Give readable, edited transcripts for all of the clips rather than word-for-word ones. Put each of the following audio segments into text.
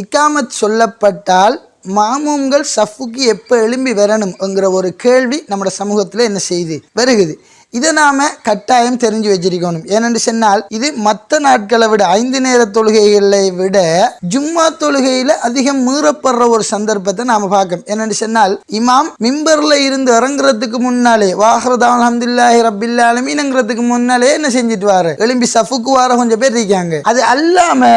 இக்காமத் சொல்லப்பட்டால் மாமூம்கள் சஃப்புக்கு எப்போ எழும்பி வரணும்ங்கிற ஒரு கேள்வி நம்ம சமூகத்தில் என்ன செய்யுது வருகுது. இதை நாம கட்டாயம் தெரிஞ்சு வச்சிருக்கணும். ஏனென்று சொன்னால் இது மற்ற நாட்களை விட 5 நேர தொழுகைகளை விட ஜும்மா தொழுகையில அதிகம் மீறப்படுற ஒரு சந்தர்ப்பத்தை நாம பார்க்கணும். ஏனென்று சொன்னால் இமாம் மிம்பர்ல இருந்து இறங்குறதுக்கு முன்னாலே வாஹ்ரதான் அல்ஹம்துலில்லாஹி ரப்பில் ஆலமீன்ங்கிறதுக்கு முன்னாலே என்ன செஞ்சுட்டு வாரு எழும்பி சஃபுக்கு வார கொஞ்சம் பேர் இருக்காங்க. அது அல்லாம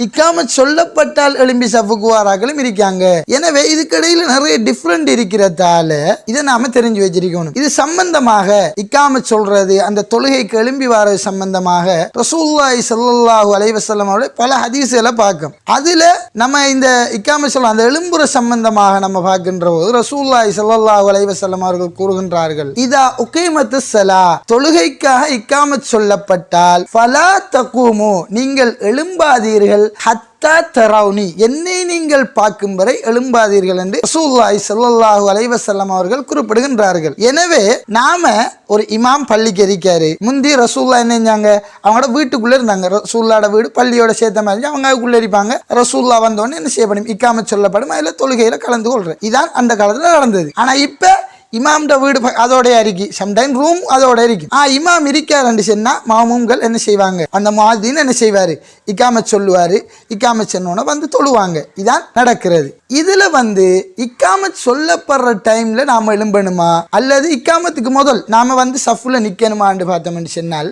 இக்காமத் சொல்லப்பட்டால் எழும்பி சஃபுக்கு வாராக்களும் இருக்காங்க. எனவே இதுக்கிடையில நிறைய டிஃப்ரெண்ட் இருக்கிறதால இதை நாம தெரிஞ்சு வச்சிருக்கணும். இது சம்பந்தமாக இக்காமத் சொல்றது அந்த தொழுகைக்கு எழும்பி வாரது சம்பந்தமாக ரசூலுல்லாஹி ஸல்லல்லாஹு அலைஹி வஸல்லம் அவருடைய பல ஹதீஸ்களை பார்க்கும். அதுல நம்ம இந்த இக்காமத் சொல்ல அந்த எழும்புற சம்பந்தமாக நம்ம பார்க்கின்ற போது ரசூலுல்லாஹி ஸல்லல்லாஹு அலைஹி வஸல்லம் அவர்கள் கூறுகின்றார்கள், இதா உகீமத்துஸ் ஸலா தொழுகைக்காக இக்காமத் சொல்லப்பட்டால் ஃபலா தகூமு நீங்கள் எழும்பாதீர்கள் ஹத்தா தரவுனி என்னை நீங்கள் பார்க்கும் வரை எழும்பாதீர்கள் என்று ரசூலுல்லாஹி ஸல்லல்லாஹு அலைஹி வஸல்லம் அவர்கள் குறிப்பிடுகின்றார்கள். எனவே நாம ஒரு இமாம் பள்ளிக்கு இருக்காரு, முந்தி ரசூலுல்லாஹ் என்ன செஞ்சாங்க, அவங்களோட வீட்டுக்குள்ள இருந்தாங்க. ரசூலுல்லாஹோட வீடு பள்ளியோட சேர்த்த மாதிரி அவங்க அதுக்குள்ள இருப்பாங்க. ரசூலுல்லாஹ் வந்தோடனே என்ன செய்யப்படும், இக்காமத் சொல்லப்படும், அதுல தொழுகையில கலந்து கொள்றேன். இதான் அந்த காலத்துல நடந்தது. ஆனா இப்ப இமாம்ட வீடு அதோடைய இருக்கு, சம்டைம் ரூம் அதோட இருக்கு. இமாம் இருக்காருன்னு சொன்னா மாமூம்கள் என்ன செய்வாங்க, அந்த முஅத்தின் என்ன செய்வாரு, இக்காமத் சொல்லுவாரு. இக்காமத் சொன்னோன்னா வந்து தொழுவாங்க. இதான் நடக்கிறது. இதுல இக்காமத் சொல்லப்படுற டைம்ல நாம எழும்பணுமா அல்லது இக்காமத்துக்கு முதல் நாம சஃப்ல நிக்கணுமான்னு பார்த்தோம்னு சொன்னால்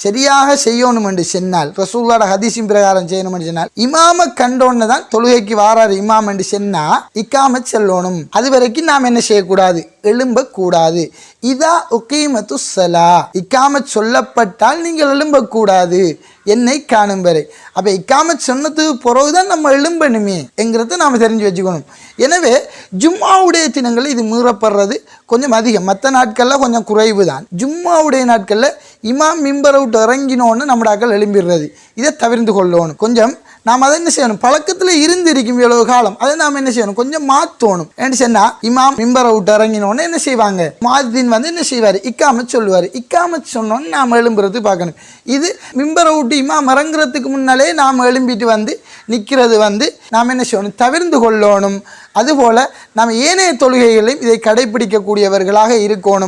சரியாக செய்யணும் என்று சொன்னால் ரசூலுல்லாஹ் ஹதீஸின் பிரகாரம் செய்யணும் என்று சொன்னால் இமாம கண்டோன்னு தான் தொழுகைக்கு வாராரு இமாம் என்று சொன்னா இக்காமத் சொல்லணும். அது வரைக்கும் நாம் என்ன செய்யக்கூடாது, எழும்பக்கூடாது. இதா உகீமத்துஸ் ஸலா இக்காமத் சொல்லப்பட்டால் நீங்கள் எழும்பக்கூடாது என்னை காணும் வரை. அப்ப இக்காமத் சொன்னதுக்கு பிறகுதான் நம்ம எழும்பணுமே என்கிறத நாம தெரிஞ்சு வச்சுக்கணும். எனவே ஜும்மாவுடைய தினங்கள் இது மீறப்படுறது கொஞ்சம் அதிகம். மற்ற நாட்கள்ல கொஞ்சம் குறைவு தான். ஜும்மாவுடைய நாட்கள்ல இமாம் மிம்பரை விட்டு இறங்கினோன்னு நம்மடாக்கள் எழும்பிடுறது. இதை தவிர்த்து கொள்ளணும். கொஞ்சம் நாம் அதை என்ன செய்யணும், பழக்கத்தில் இருந்திருக்கும் எவ்வளவு காலம் அதை நாம் என்ன செய்யணும், கொஞ்சம் மாற்றணும். என்ன சொன்னா இமாம் மிம்பரை விட்டு இறங்கினோன்னு என்ன செய்வாங்க, முஅத்தின் என்ன செய்வார், இக்காமத் சொல்லுவார். இக்காமத் சொன்னோன்னு நாம் எழும்புறது பார்க்கணும். இது மிம்பரை விட்டு இமாம் இறங்குறதுக்கு முன்னாலே நாம் எழும்பிட்டு நிற்கிறது நாம் என்ன செய்யணும், தவிர்த்து கொள்ளணும். அதுபோல நாம் ஏனைய தொழுகைகளையும் இதை கடைபிடிக்கக்கூடியவர்களாக இருக்கணும்.